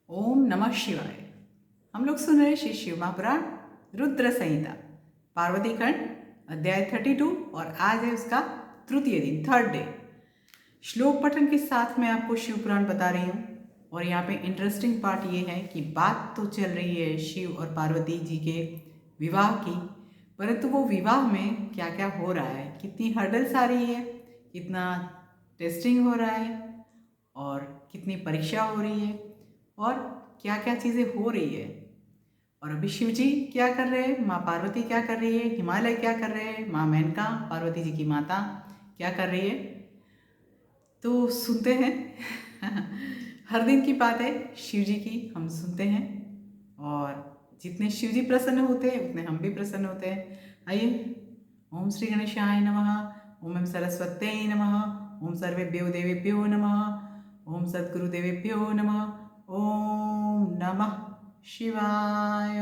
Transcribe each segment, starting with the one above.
ओम नमः शिवाय। हम लोग सुन रहे श्री शिव महापुराण रुद्र संहिता पार्वती खंड अध्याय 32 और आज है उसका तृतीय दिन, थर्ड डे। श्लोक पठन के साथ मैं आपको शिव पुराण बता रही हूँ। और यहाँ पे इंटरेस्टिंग पार्ट ये है कि बात तो चल रही है शिव और पार्वती जी के विवाह की, परंतु वो विवाह में क्या क्या हो रहा है, कितनी हर्डल्स आ रही है, कितना टेस्टिंग हो रहा है और कितनी परीक्षा हो रही है और क्या क्या चीज़ें हो रही है। और अभी शिव जी क्या कर रहे हैं, माँ पार्वती क्या कर रही है, हिमालय क्या कर रहे हैं, माँ मेनका पार्वती जी की माता क्या कर रही है, तो सुनते हैं। हर दिन की बात है शिव जी की, हम सुनते हैं और जितने शिव जी प्रसन्न होते हैं उतने हम भी प्रसन्न होते हैं। आइए, ओम श्री गणेशाय नमः, ओम सरस्वत्यै नमः, ओम सर्वेभ्यो देवेभ्यो नमः, ओम सद्गुरुदेवेभ्यो नमः, ओम नमः शिवाय।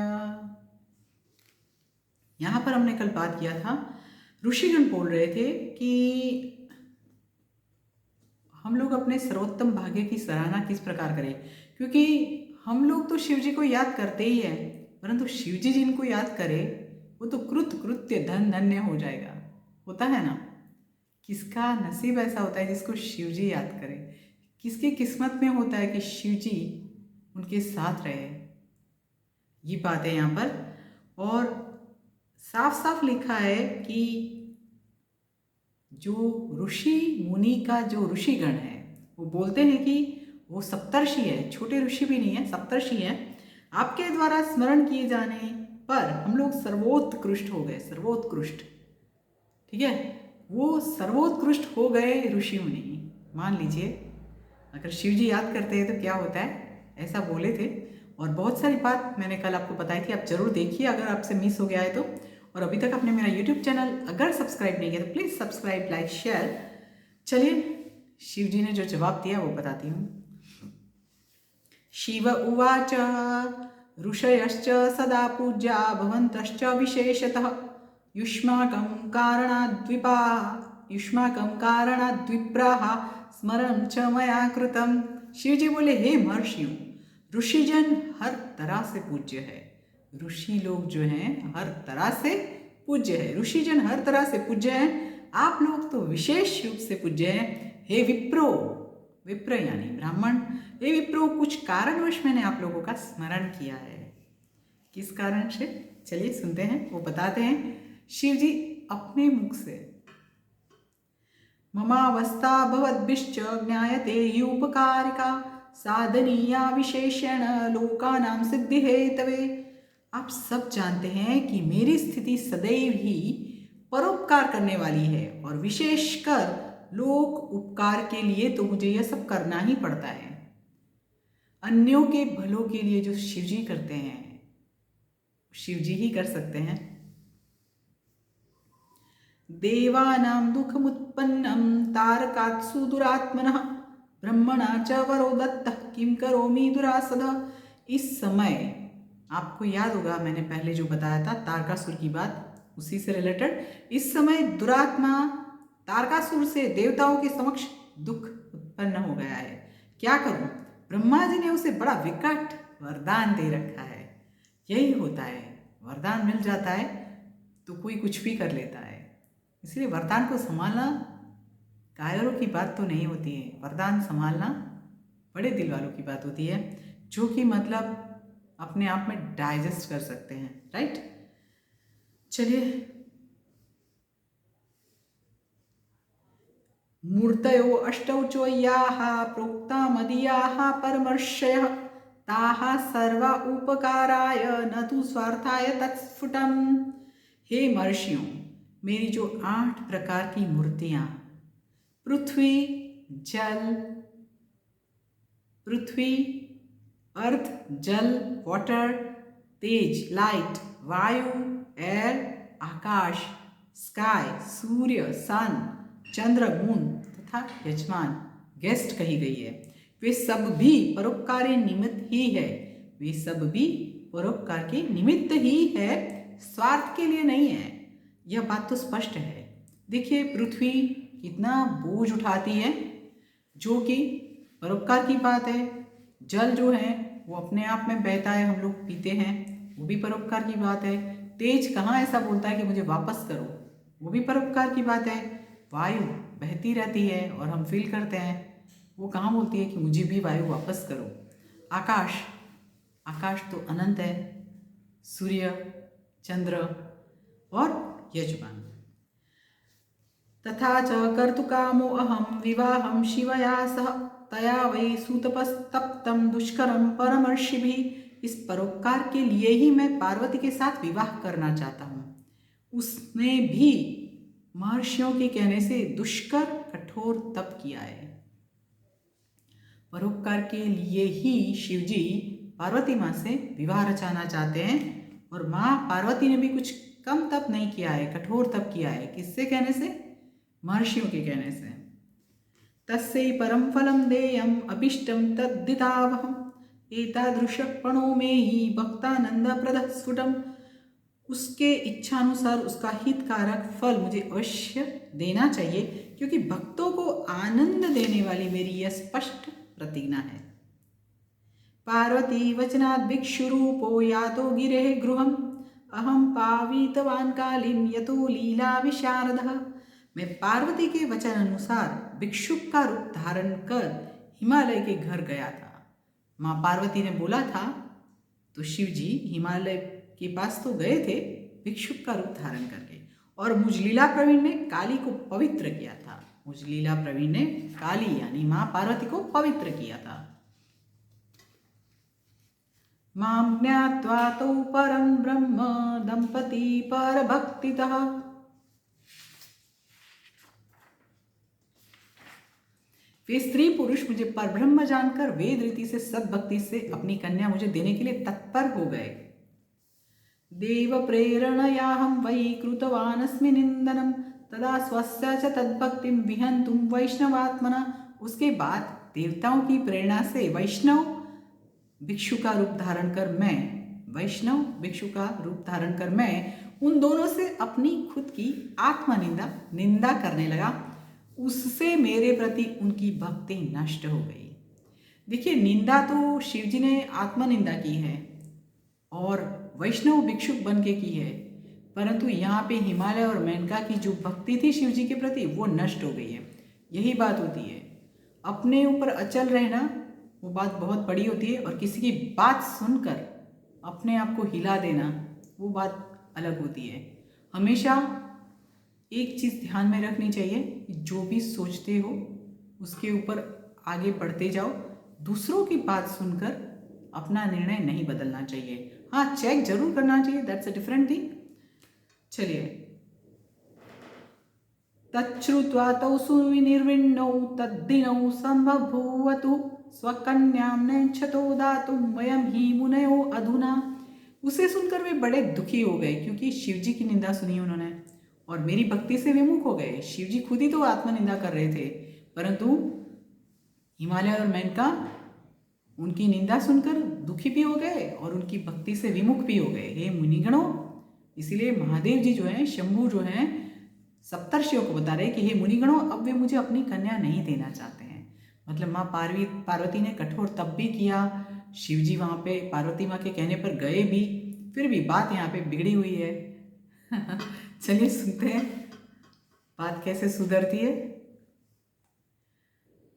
यहाँ पर हमने कल बात किया था, ऋषिगण बोल रहे थे कि हम लोग अपने सर्वोत्तम भाग्य की सराहना किस प्रकार करें, क्योंकि हम लोग तो शिव जी को याद करते ही हैं, परंतु शिव जी जिनको याद करे वो तो कृत कृत्य धन धन्य हो जाएगा। होता है ना, किसका नसीब ऐसा होता है जिसको शिव जी याद करे, किसकी किस्मत में होता है कि शिव जी उनके साथ रहे। ये बात है यहाँ पर। और साफ साफ लिखा है कि जो ऋषि मुनि का जो ऋषिगण है वो बोलते हैं कि वो सप्तर्षि है, छोटे ऋषि भी नहीं है, सप्तर्षि है। आपके द्वारा स्मरण किए जाने पर हम लोग सर्वोत्कृष्ट हो गए, सर्वोत्कृष्ट, ठीक है, वो सर्वोत्कृष्ट हो गए ऋषि मुनि। मान लीजिए अगर शिव जी याद करते हैं तो क्या होता है, ऐसा बोले थे। और बहुत सारी बात मैंने कल आपको बताई थी, आप जरूर देखिए अगर आपसे मिस हो गया है तो। और अभी तक आपने मेरा यूट्यूब चैनल अगर सब्सक्राइब नहीं किया तो प्लीज़ सब्सक्राइब, लाइक, शेयर। चलिए शिव जी ने जो जवाब दिया वो बताती हूँ। शिव उवाच ऋषयश्च सदा पूज्या भवन्तश्च विशेषतः युष्माकं कारणाद्विप्राः स्मरण च मया कृतम। शिव जी बोले, हे महर्षियों, ऋषिजन हर तरह से पूज्य है। ऋषि लोग जो हैं हर तरह से पूज्य है, ऋषिजन हर तरह से पूज्य हैं, आप लोग तो विशेष रूप से पूज्य हैं। हे विप्रो, विप्र यानी ब्राह्मण, हे विप्रो, कुछ कारणवश मैंने आप लोगों का स्मरण किया है। किस कारण से, चलिए सुनते हैं, वो बताते हैं शिव जी अपने मुख से। ममावस्था भवद्भिश्च ज्ञायते हि उपकारिका साधनीया विशेषण लोकानां सिद्धि हेतवे। आप सब जानते हैं कि मेरी स्थिति सदैव ही परोपकार करने वाली है और विशेषकर लोक उपकार के लिए तो मुझे यह सब करना ही पड़ता है। अन्यों के भलों के लिए जो शिव जी करते हैं शिव जी ही कर सकते हैं। देवानां दुःखमुत्पन्नं तारकात् सुदुरात्मनः ब्रह्मणा च वरो दत्तः किं करोमि दुरासदः। इस समय आपको याद होगा मैंने पहले जो बताया था तारकासुर की बात, उसी से रिलेटेड। इस समय दुरात्मा तारकासुर से देवताओं के समक्ष दुख उत्पन्न हो गया है, क्या करूं। ब्रह्मा जी ने उसे बड़ा विकट वरदान दे रखा है। यही होता है, वरदान मिल जाता है तो कोई कुछ भी कर लेता है। इसलिए वरदान को संभालना कायरों की बात तो नहीं होती है, वरदान संभालना बड़े दिल वालों की बात होती है, जो कि मतलब अपने आप में डाइजेस्ट कर सकते हैं, राइट। चलिए, मूर्तयो अष्टौ चोय्याः प्रोक्ता मदीयाः परमर्षयः ताः सर्वा उपकाराय न तु स्वार्थाय तत्स्फुटम्। हे महर्षियों, मेरी जो 8 प्रकार की मूर्तियाँ, पृथ्वी, अर्थ, जल, वाटर, तेज, लाइट, वायु, एयर, आकाश, स्काई, सूर्य, सन, चंद्र, मून तथा यजमान, गेस्ट कही गई है, वे सब भी परोपकारी निमित्त ही है। वे सब भी परोपकार के निमित्त ही है, स्वार्थ के लिए नहीं है। यह बात तो स्पष्ट है। देखिए पृथ्वी कितना बोझ उठाती है, जो कि परोपकार की बात है। जल जो है वो अपने आप में बहता है, हम लोग पीते हैं, वो भी परोपकार की बात है। तेज कहाँ ऐसा बोलता है कि मुझे वापस करो, वो भी परोपकार की बात है। वायु बहती रहती है और हम फील करते हैं, वो कहाँ बोलती है कि मुझे भी वायु वापस करो। आकाश, आकाश तो अनंत है, सूर्य, चंद्र और यजमान। तथा च कर्तुकामो अहम विवाहम शिवया सह तया वै सुतपस्तप्तम दुष्करम परमर्षिभिः। इस परोपकार के लिए ही मैं पार्वती के साथ विवाह करना चाहता हूँ। उसने भी महर्षियों के कहने से दुष्कर कठोर तप किया है। परोपकार के लिए ही शिवजी पार्वती माँ से विवाह रचाना चाहते हैं और माँ पार्वती ने भी कुछ कम तप नहीं किया है, कठोर तप किया है। किससे कहने से? महर्षियों के कहने से। तस्यै परम फलम देयम अभिष्टम तद्दितावहम एतादृशपणो में ही भक्तानंद प्रद स्फुटम। उसके इच्छानुसार उसका हितकारक फल मुझे अवश्य देना चाहिए, क्योंकि भक्तों को आनंद देने वाली मेरी यह स्पष्ट प्रतिज्ञा है। पार्वती वचनात् भिक्षुरूपो यातो गिरेः गृहम् अहम पावितवान कालीम यतो लीला विशारदः। मैं पार्वती के वचन अनुसार भिक्षुक का रूप धारण कर हिमालय के घर गया था। माँ पार्वती ने बोला था तो शिव जी हिमालय के पास तो गए थे भिक्षुक का रूप धारण करके, और मुजलीला प्रवीण ने काली को पवित्र किया था। मुजलीला प्रवीण ने काली यानी माँ पार्वती को पवित्र किया था। मां ज्ञात्वा तौ परं ब्रह्म दंपति पर भक्तितः। वे स्त्री पुरुष मुझे परब्रह्म जानकर वेद रीति से सद्भक्ति से अपनी कन्या मुझे देने के लिए तत्पर हो गए। देव प्रेरणयाहं वै कृतवानस्मि निंदनम तदा स्वस्य च तद्भक्तिं विहन्तुं वैष्णवात्मना। उसके बाद देवताओं की प्रेरणा से वैष्णव भिक्षु का रूप धारण कर मैं उन दोनों से अपनी खुद की आत्मनिंदा निंदा करने लगा। उससे मेरे प्रति उनकी भक्ति नष्ट हो गई। देखिए, निंदा तो शिवजी ने आत्मनिंदा की है और वैष्णव भिक्षुक बन के की है, परंतु यहाँ पे हिमालय और मेनका की जो भक्ति थी शिवजी के प्रति वो नष्ट हो गई है। यही बात होती है, अपने ऊपर अचल रहना वो बात बहुत बड़ी होती है, और किसी की बात सुनकर अपने आप को हिला देना वो बात अलग होती है। हमेशा एक चीज़ ध्यान में रखनी चाहिए कि जो भी सोचते हो उसके ऊपर आगे बढ़ते जाओ। दूसरों की बात सुनकर अपना निर्णय नहीं बदलना चाहिए। हाँ, चेक जरूर करना चाहिए, दैट्स अ डिफरेंट थिंग। चलिए, तच्छ्रुत्वा तौ सुविनिर्विण्णौ तद्दिनौ संबभूवतु स्वकन्यां नेच्छतो दातुं वयं हि मुनयो अधुना। उसे सुनकर वे बड़े दुखी हो गए, क्योंकि शिवजी की निंदा सुनी उन्होंने और मेरी भक्ति से विमुख हो गए। शिवजी खुद ही तो आत्मनिंदा कर रहे थे, परंतु हिमालय और मेनका उनकी निंदा सुनकर दुखी भी हो गए और उनकी भक्ति से विमुख भी हो गए। हे मुनिगणों, इसीलिए महादेव जी जो हैं, शंभू जो हैं, सप्तर्षियों को बता रहे कि हे मुनिगणों, अब वे मुझे अपनी कन्या नहीं देना चाहते हैं। मतलब माँ पार्वती ने कठोर तप भी किया, शिवजी वहाँ पे पार्वती माँ के कहने पर गए भी, फिर भी बात यहाँ पे बिगड़ी हुई है। चलिए सुनते हैं बात कैसे सुधरती है।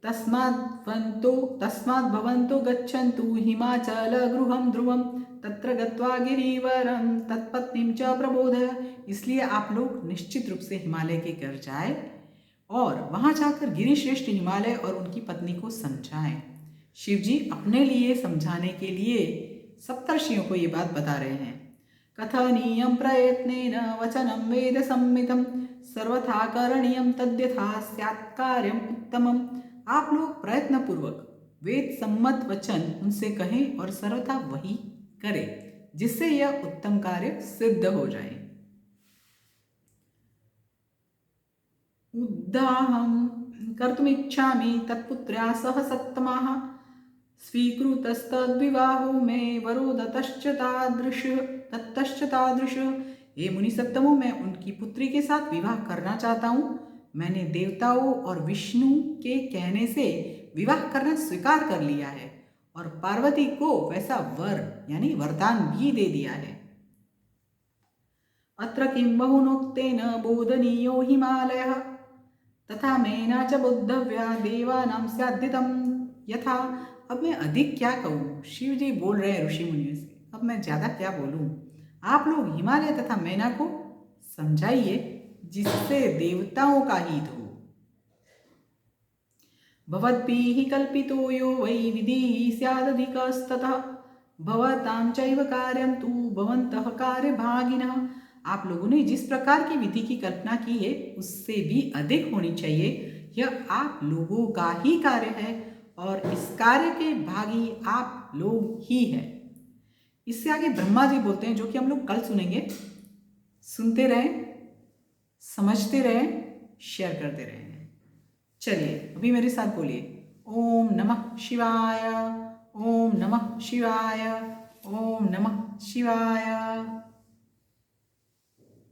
तस्मात् भवन्तो गच्छन्तु हिमाचल गृहं ध्रुवं तत्र गत्वा गिरिवरं तत्पत्नीं च प्रबोधय। इसलिए आप लोग निश्चित रूप से हिमालय के घर जाए और वहां जाकर गिरिश्रेष्ठ हिमालय और उनकी पत्नी को समझाएं। शिवजी अपने लिए समझाने के लिए सप्तर्षियों को ये बात बता रहे हैं। कथनीयं प्रयत्नेन वचनं वेद संमितं सर्वथा करणीयं तद्यथा स्यात् कार्यम् उत्तमम्। आप लोग प्रयत्न पूर्वक वेद सम्मत वचन उनसे कहें और सर्वथा वही करें, जिससे यह उत्तम कार्य सिद्ध हो जाए। उद्दाहं कर्तुमिच्छामि तत्पुत्र्या सह सत्तमाः स्वीकृतस्तद्विवाहो मे वरो दत्तश्च तादृश। हे मुनि सप्तमो, मैं उनकी पुत्री के साथ विवाह करना चाहता हूँ। मैंने देवताओं और विष्णु के कहने से विवाह करना स्वीकार कर लिया है और पार्वती को वैसा वर यानी वरदान भी दे दिया है। अत्र किं बहुनोक्तेन बोधनीयो हिमालयः तथा मेना च बुद्धव्या देवानां स्याद्यतम यथा। अब मैं अधिक क्या कहूँ, शिव जी बोल रहे हैं ऋषि मुनियों से, अब मैं ज्यादा क्या बोलूँ। आप लोग हिमालय तथा मैना को समझाइए जिससे देवताओं का हित हो। भवद्भिः कल्पितो यो वै विधिः स्यादधिकस्ततः भवतां चैव कार्यं तु भवन्तः कार्यभागिनः। आप लोगों ने जिस प्रकार की विधि की कल्पना की है उससे भी अधिक होनी चाहिए। यह आप लोगों का ही कार्य है और इस कार्य के भागी आप लोग ही हैं। इससे आगे ब्रह्मा जी बोलते हैं, जो कि हम लोग कल सुनेंगे। सुनते रहें, समझते रहें, शेयर करते रहें। चलिए अभी मेरे साथ बोलिए, ओम नमः शिवाय, ओम नमः शिवाय, ओम नमः शिवाय।